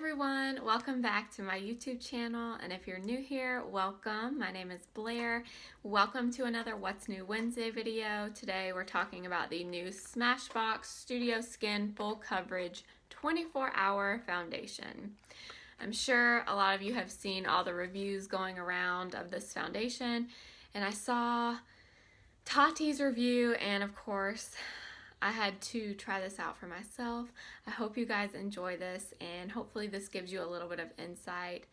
everyone, welcome back to my YouTube channel, and if you're new here, welcome. My name is Blair. Welcome to another What's New Wednesday video. Today we're talking about the new Smashbox Studio Skin Full Coverage 24-Hour Foundation. I'm sure a lot of you have seen all the reviews going around of this foundation, and I saw Tati's review, and of course I had to try this out for myself. I hope you guys enjoy this, and hopefully this gives you a little bit of insight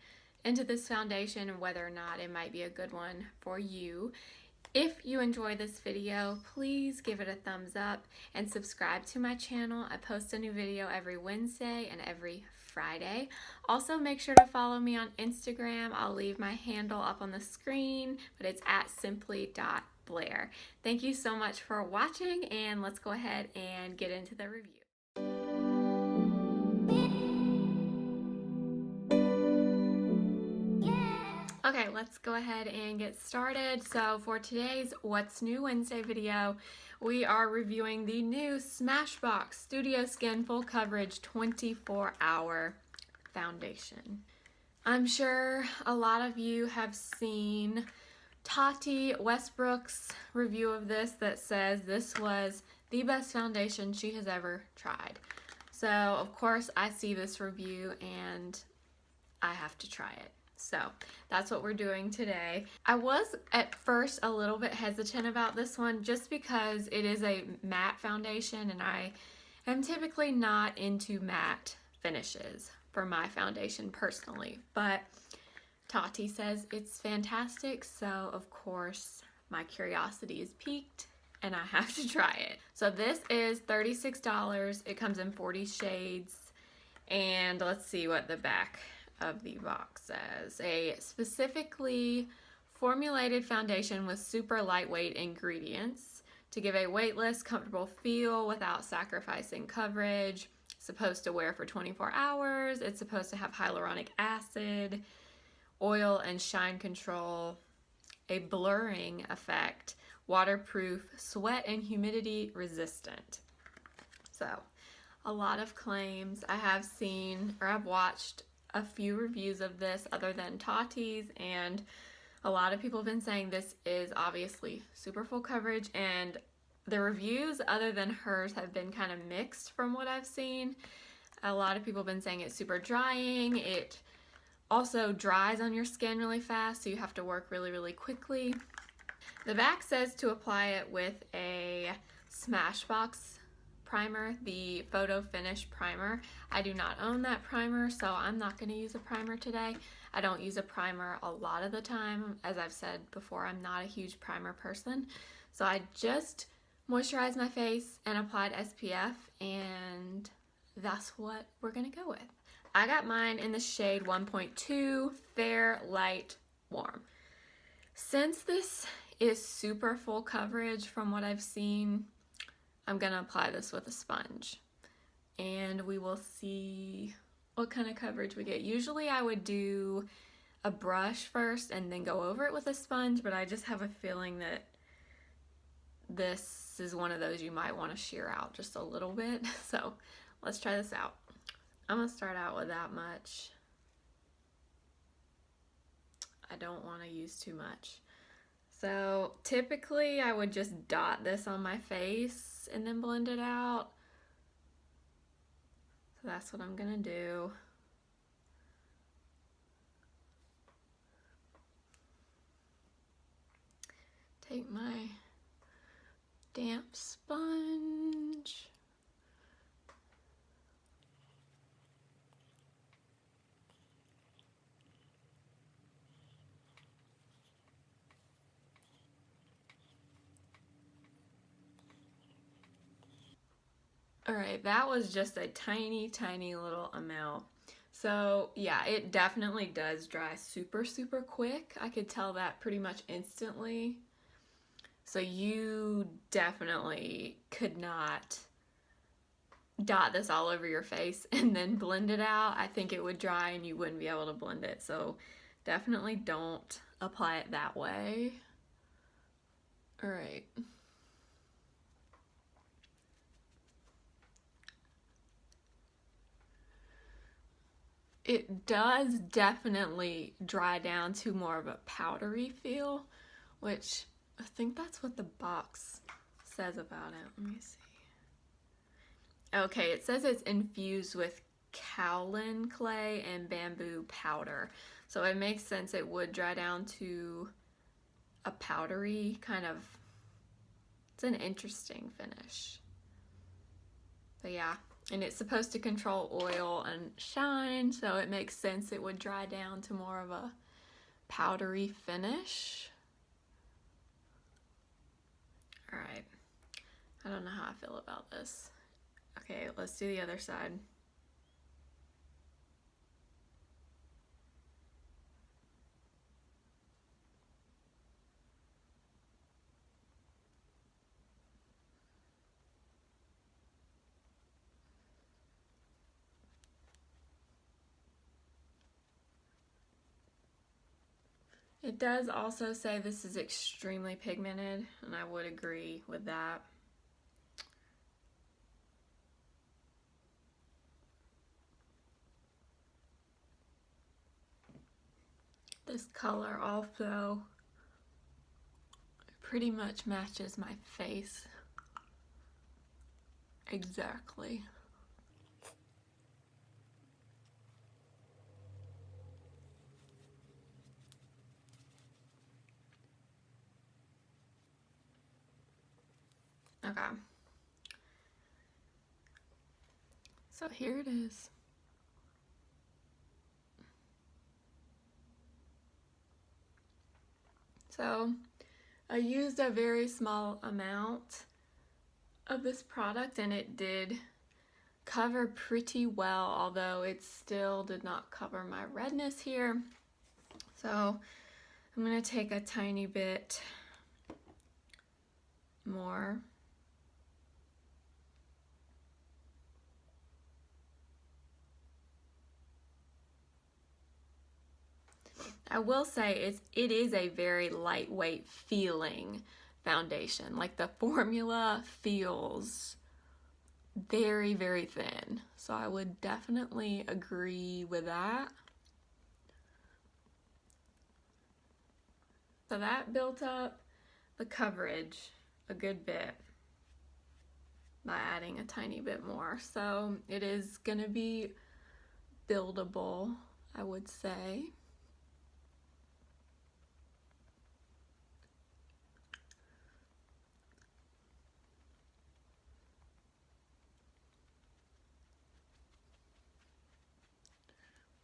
into this foundation and whether or not it might be a good one for you. If you enjoy this video, please give it a thumbs up and subscribe to my channel. I post a new video every Wednesday and every Friday. Also, make sure to follow me on Instagram. I'll leave my handle up on the screen, but it's at simply.blair. Thank you so much for watching, and let's go ahead and get into the review. Okay, let's go ahead and get started. So for today's What's New Wednesday video, we are reviewing the new Smashbox Studio Skin Full Coverage 24-Hour Foundation. I'm sure a lot of you have seen Tati Westbrook's review of this that says this was the best foundation she has ever tried. So of course I see this review and I have to try it. So that's what we're doing today. I was at first a little bit hesitant about this one just because it is a matte foundation and I am typically not into matte finishes for my foundation personally, but Tati says it's fantastic, so of course my curiosity is piqued and I have to try it. So this is $36. It comes in 40 shades, and let's see what the back of the box says. A specifically formulated foundation with super lightweight ingredients to give a weightless, comfortable feel without sacrificing coverage. Supposed to wear for 24 hours. It's supposed to have hyaluronic acid, oil and shine control, a blurring effect, waterproof, sweat and humidity resistant. So a lot of claims. I have seen, or I've watched a few reviews of this other than Tati's, and a lot of people have been saying this is obviously super full coverage, and the reviews other than hers have been kind of mixed from what I've seen. A lot of people have been saying it's super drying. It also dries on your skin really fast, so you have to work really quickly. The back says to apply it with a Smashbox primer, the Photo Finish primer. I do not own that primer, so I'm not going to use a primer today. I don't use a primer a lot of the time. As I've said before, I'm not a huge primer person. So I just moisturized my face and applied SPF, and that's what we're going to go with. I got mine in the shade 1.2, Fair, Light, Warm. Since this is super full coverage from what I've seen, I'm going to apply this with a sponge, and we will see what kind of coverage we get. Usually I would do a brush first and then go over it with a sponge, but I just have a feeling that this is one of those you might want to shear out just a little bit. So let's try this out. I'm going to start out with that much. I don't want to use too much. So typically I would just dot this on my face and then blend it out. So that's what I'm going to do. Take my damp sponge. Alright, that was just a tiny little amount. So yeah, it definitely does dry super quick. I could tell that pretty much instantly. So you definitely could not dot this all over your face and then blend it out. I think it would dry and you wouldn't be able to blend it. So definitely don't apply it that way. Alright. It does definitely dry down to more of a powdery feel, which I think that's what the box says about it. Let me see. Okay, it says it's infused with kaolin clay and bamboo powder. So it makes sense it would dry down to a powdery kind of, it's an interesting finish. But yeah, and it's supposed to control oil and shine, so it makes sense it would dry down to more of a powdery finish. All right, I don't know how I feel about this. Okay, let's do the other side. It does also say this is extremely pigmented, and I would agree with that. This color also pretty much matches my face exactly. Okay. So here it is. So I used a very small amount of this product and it did cover pretty well, although it still did not cover my redness here. So I'm going to take a tiny bit more. I will say it is a very lightweight feeling foundation. Like the formula feels very, very thin. So I would definitely agree with that. So that built up the coverage a good bit by adding a tiny bit more. So it is gonna be buildable, I would say.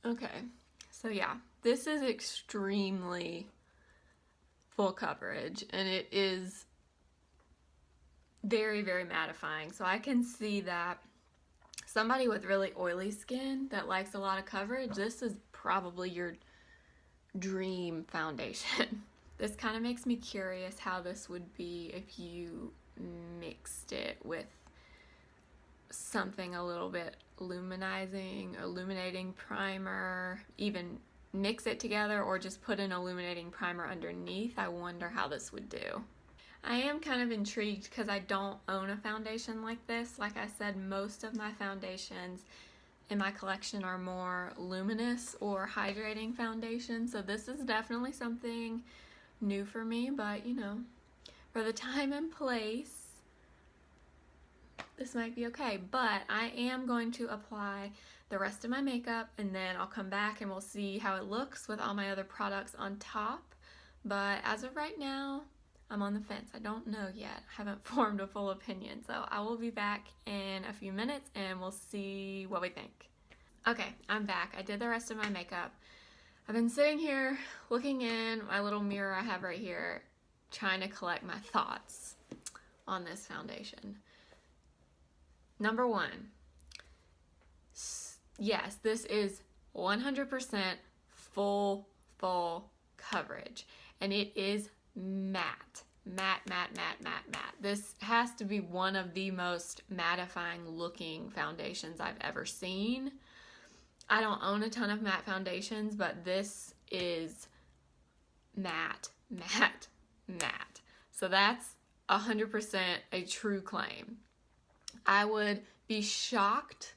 Okay, so yeah, this is extremely full coverage and it is very, very mattifying. So I can see that somebody with really oily skin that likes a lot of coverage, this is probably your dream foundation. This kind of makes me curious how this would be if you mixed it with something a little bit illuminating primer, even mix it together or just put an illuminating primer underneath. I wonder how this would do. I am kind of intrigued because I don't own a foundation like this. Like I said, most of my foundations in my collection are more luminous or hydrating foundations, so this is definitely something new for me, but you know, for the time and place, this might be okay. But I am going to apply the rest of my makeup and then I'll come back and we'll see how it looks with all my other products on top. But as of right now, I'm on the fence. I don't know yet. I haven't formed a full opinion. So I will be back in a few minutes and we'll see what we think. Okay, I'm back. I did the rest of my makeup. I've been sitting here looking in my little mirror I have right here, trying to collect my thoughts on this foundation. Number one, yes, this is 100% full coverage, and it is matte. This has to be one of the most mattifying looking foundations I've ever seen. I don't own a ton of matte foundations, but this is matte. So that's 100% a true claim. I would be shocked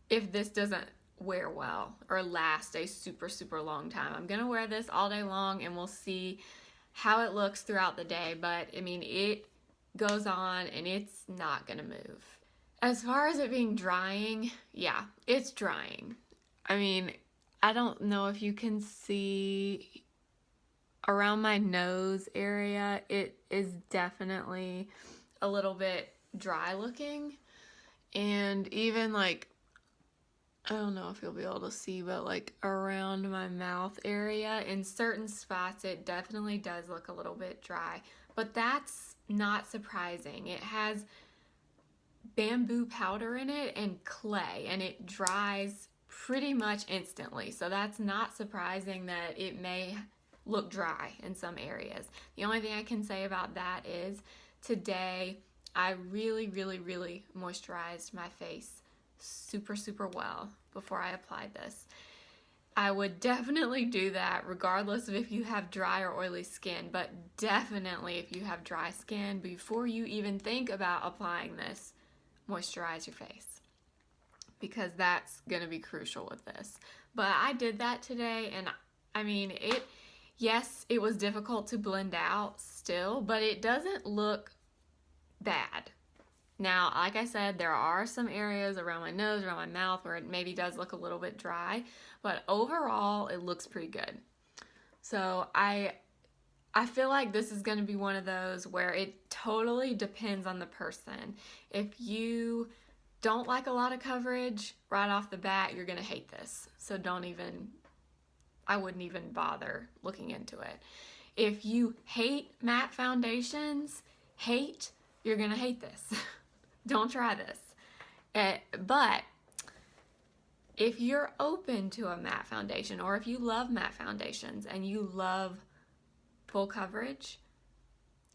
if this doesn't wear well or last a super, super long time. I'm gonna wear this all day long and we'll see how it looks throughout the day, but I mean, it goes on and it's not gonna move. As far as it being drying, yeah, it's drying. I mean, I don't know if you can see around my nose area, it is definitely a little bit dry looking. And even like, I don't know if you'll be able to see, but like around my mouth area, in certain spots, it definitely does look a little bit dry. But that's not surprising. It has bamboo powder in it and clay, and it dries pretty much instantly. So that's not surprising that it may look dry in some areas. The only thing I can say about that is today I really, really, really moisturized my face super, super well before I applied this. I would definitely do that regardless of if you have dry or oily skin, but definitely if you have dry skin, before you even think about applying this, moisturize your face, because that's going to be crucial with this. But I did that today, and I mean, yes, it was difficult to blend out still, but it doesn't look bad. Now, like I said, there are some areas around my nose, around my mouth, where it maybe does look a little bit dry, but overall, it looks pretty good. So I feel like this is going to be one of those where it totally depends on the person. If you don't like a lot of coverage right off the bat, you're going to hate this. So I wouldn't even bother looking into it. If you hate matte foundations, you're going to hate this. Don't try this. But if you're open to a matte foundation, or if you love matte foundations and you love full coverage,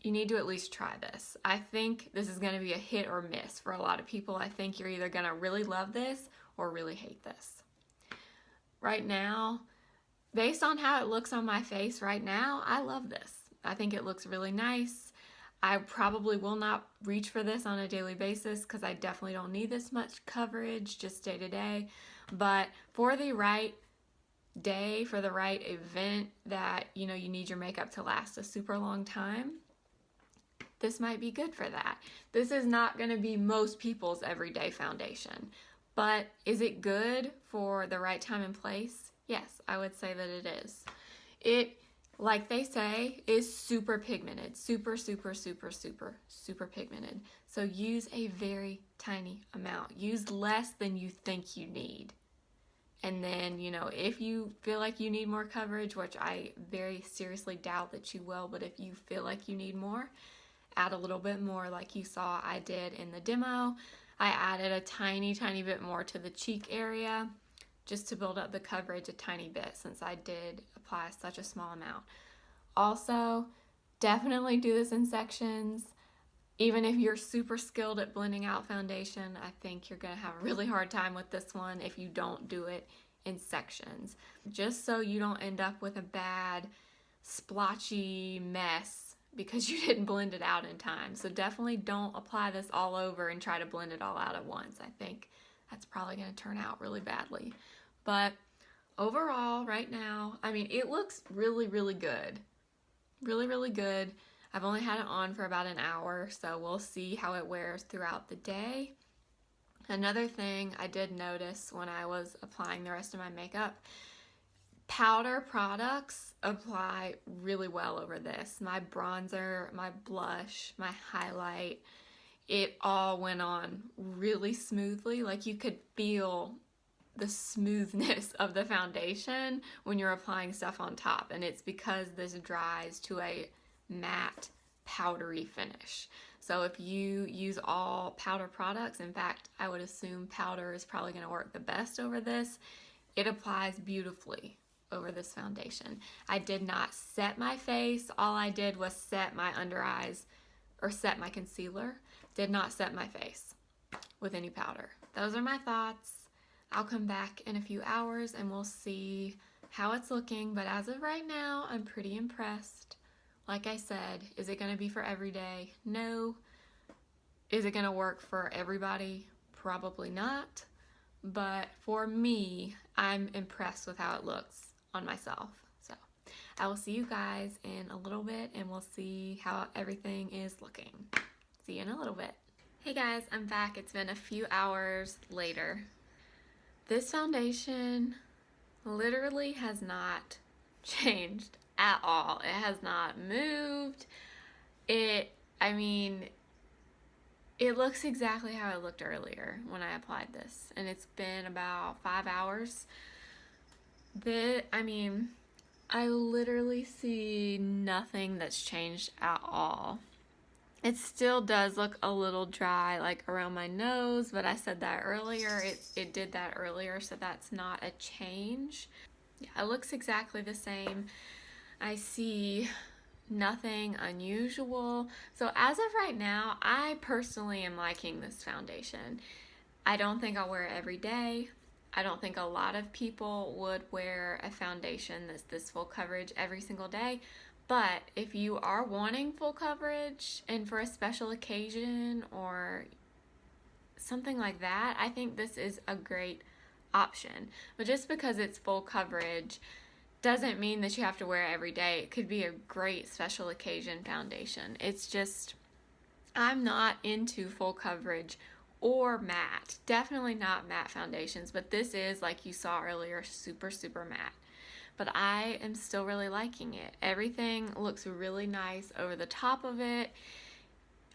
you need to at least try this. I think this is going to be a hit or miss for a lot of people. I think you're either going to really love this or really hate this. Right now, based on how it looks on my face right now, I love this. I think it looks really nice. I probably will not reach for this on a daily basis because I definitely don't need this much coverage just day to day. But for the right day, for the right event that you need your makeup to last a super long time, this might be good for that. This is not going to be most people's everyday foundation, but is it good for the right time and place? Yes, I would say that it is. It, like they say, is super pigmented. Super, super, super, super, super pigmented. So use a very tiny amount. Use less than you think you need. And then, if you feel like you need more coverage, which I very seriously doubt that you will, but if you feel like you need more, add a little bit more like you saw I did in the demo. I added a tiny, tiny bit more to the cheek area just to build up the coverage a tiny bit since I did apply such a small amount. Also, definitely do this in sections. Even if you're super skilled at blending out foundation, I think you're going to have a really hard time with this one if you don't do it in sections. Just so you don't end up with a bad, splotchy mess because you didn't blend it out in time. So definitely don't apply this all over and try to blend it all out at once. I think that's probably going to turn out really badly. But overall, right now, I mean, it looks really, really good. Really, really good. I've only had it on for about an hour, so we'll see how it wears throughout the day. Another thing I did notice when I was applying the rest of my makeup, powder products apply really well over this. My bronzer, my blush, my highlight, it all went on really smoothly. Like you could feel the smoothness of the foundation when you're applying stuff on top, and it's because this dries to a matte powdery finish. So if you use all powder products, in fact I would assume powder is probably going to work the best over this, it applies beautifully over this foundation. I did not set my face. All I did was set my under eyes, or set my concealer. Did not set my face with any powder. Those are my thoughts. I'll come back in a few hours and we'll see how it's looking, but as of right now, I'm pretty impressed. Like I said, is it going to be for every day? No. Is it going to work for everybody? Probably not. but for me, I'm impressed with how it looks on myself. So I will see you guys in a little bit and we'll see how everything is looking. See you in a little bit. Hey guys, I'm back. It's been a few hours later. This foundation literally has not changed at all. It has not moved. It looks exactly how it looked earlier when I applied this, and it's been about 5 hours. I literally see nothing that's changed at all. It still does look a little dry, like around my nose, but I said that earlier. It did that earlier, so that's not a change. Yeah, it looks exactly the same. I see nothing unusual. So as of right now, I personally am liking this foundation. I don't think I'll wear it every day. I don't think a lot of people would wear a foundation that's this full coverage every single day. But if you are wanting full coverage and for a special occasion or something like that, I think this is a great option. But just because it's full coverage doesn't mean that you have to wear it every day. It could be a great special occasion foundation. It's just, I'm not into full coverage or matte. Definitely not matte foundations, but this is, like you saw earlier, super, super matte. But I am still really liking it. Everything looks really nice over the top of it.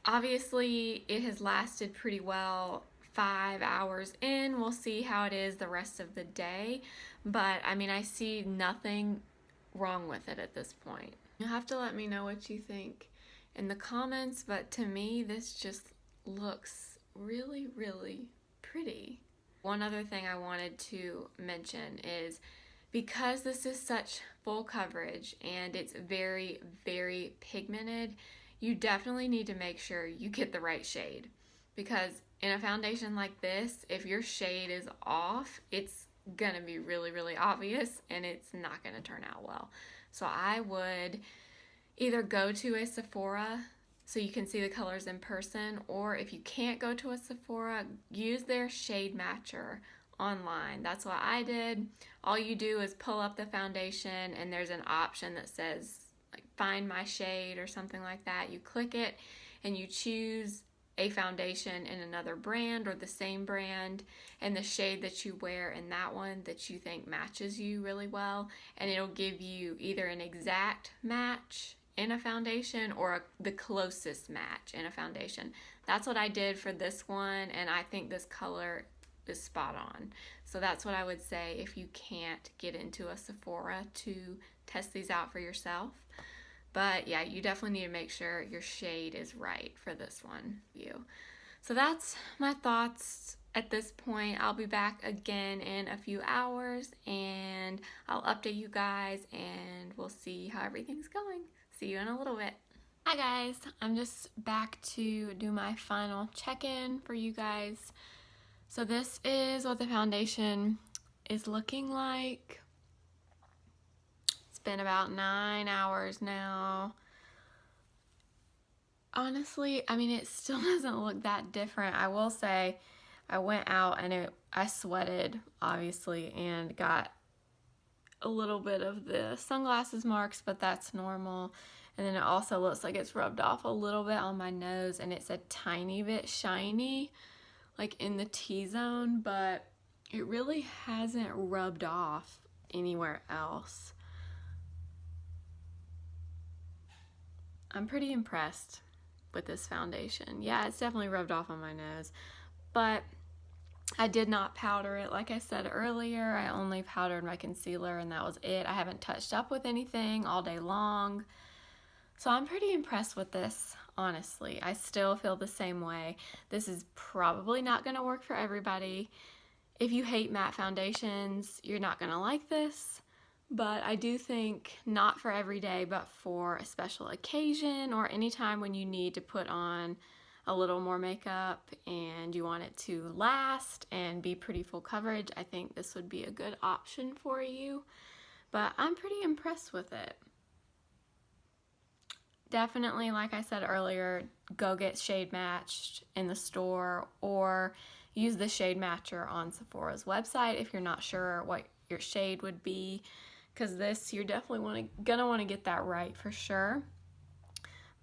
Obviously, it has lasted pretty well 5 hours in. We'll see how it is the rest of the day. But, I see nothing wrong with it at this point. You'll have to let me know what you think in the comments, but to me, this just looks really, really pretty. One other thing I wanted to mention is because this is such full coverage and it's very, very pigmented, you definitely need to make sure you get the right shade. Because in a foundation like this, if your shade is off, it's gonna be really, really obvious and it's not gonna turn out well. So I would either go to a Sephora so you can see the colors in person, or if you can't go to a Sephora, use their shade matcher online. That's what I did. All you do is pull up the foundation and there's an option that says like find my shade or something like that. You click it and you choose a foundation in another brand or the same brand and the shade that you wear in that one that you think matches you really well, and it'll give you either an exact match in a foundation or the closest match in a foundation. That's what I did for this one, and I think this color is spot on. So that's what I would say if you can't get into a Sephora to test these out for yourself. But yeah, you definitely need to make sure your shade is right for this one. So that's my thoughts at this point. I'll be back again in a few hours and I'll update you guys and we'll see how everything's going. See you in a little bit. Hi guys, I'm just back to do my final check-in for you guys. So this is what the foundation is looking like. It's been about 9 hours now. Honestly, it still doesn't look that different. I will say I went out and I sweated, obviously, and got a little bit of the sunglasses marks, but that's normal. And then it also looks like it's rubbed off a little bit on my nose, and it's a tiny bit shiny, like in the T-zone, but it really hasn't rubbed off anywhere else. I'm pretty impressed with this foundation. Yeah, it's definitely rubbed off on my nose, but I did not powder it. Like I said earlier, I only powdered my concealer and that was it. I haven't touched up with anything all day long. So I'm pretty impressed with this, honestly. I still feel the same way. This is probably not going to work for everybody. If you hate matte foundations, you're not going to like this. But I do think not for every day, but for a special occasion or anytime when you need to put on a little more makeup and you want it to last and be pretty full coverage, I think this would be a good option for you. But I'm pretty impressed with it. Definitely, like I said earlier, go get shade matched in the store or use the shade matcher on Sephora's website if you're not sure what your shade would be, because this, you're definitely gonna want to get that right for sure.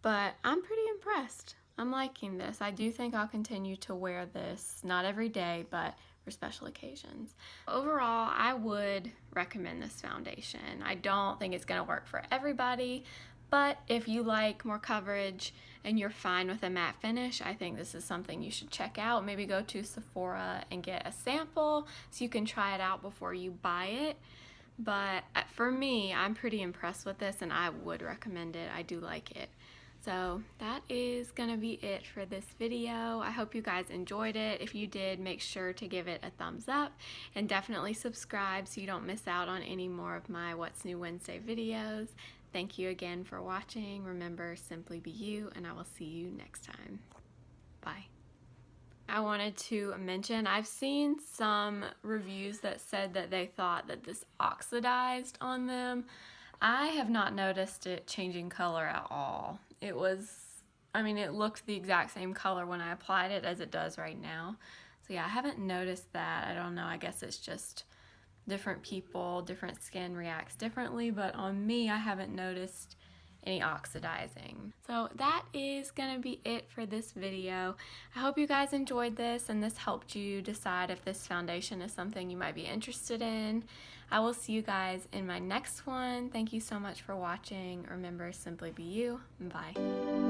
But I'm pretty impressed. I'm liking this. I do think I'll continue to wear this, not every day, but for special occasions. Overall, I would recommend this foundation. I don't think it's gonna work for everybody, but if you like more coverage and you're fine with a matte finish, I think this is something you should check out. Maybe go to Sephora and get a sample so you can try it out before you buy it. But for me, I'm pretty impressed with this and I would recommend it. I do like it. So that is gonna be it for this video. I hope you guys enjoyed it. If you did, make sure to give it a thumbs up and definitely subscribe so you don't miss out on any more of my What's New Wednesday videos. Thank you again for watching. Remember, simply be you, and I will see you next time. Bye. I wanted to mention, I've seen some reviews that said that they thought that this oxidized on them. I have not noticed it changing color at all. It looked the exact same color when I applied it as it does right now. So yeah, I haven't noticed that. I don't know, I guess it's just different people, different skin reacts differently, but on me, I haven't noticed any oxidizing. So that is gonna be it for this video. I hope you guys enjoyed this and this helped you decide if this foundation is something you might be interested in. I will see you guys in my next one. Thank you so much for watching. Remember, simply be you. Bye.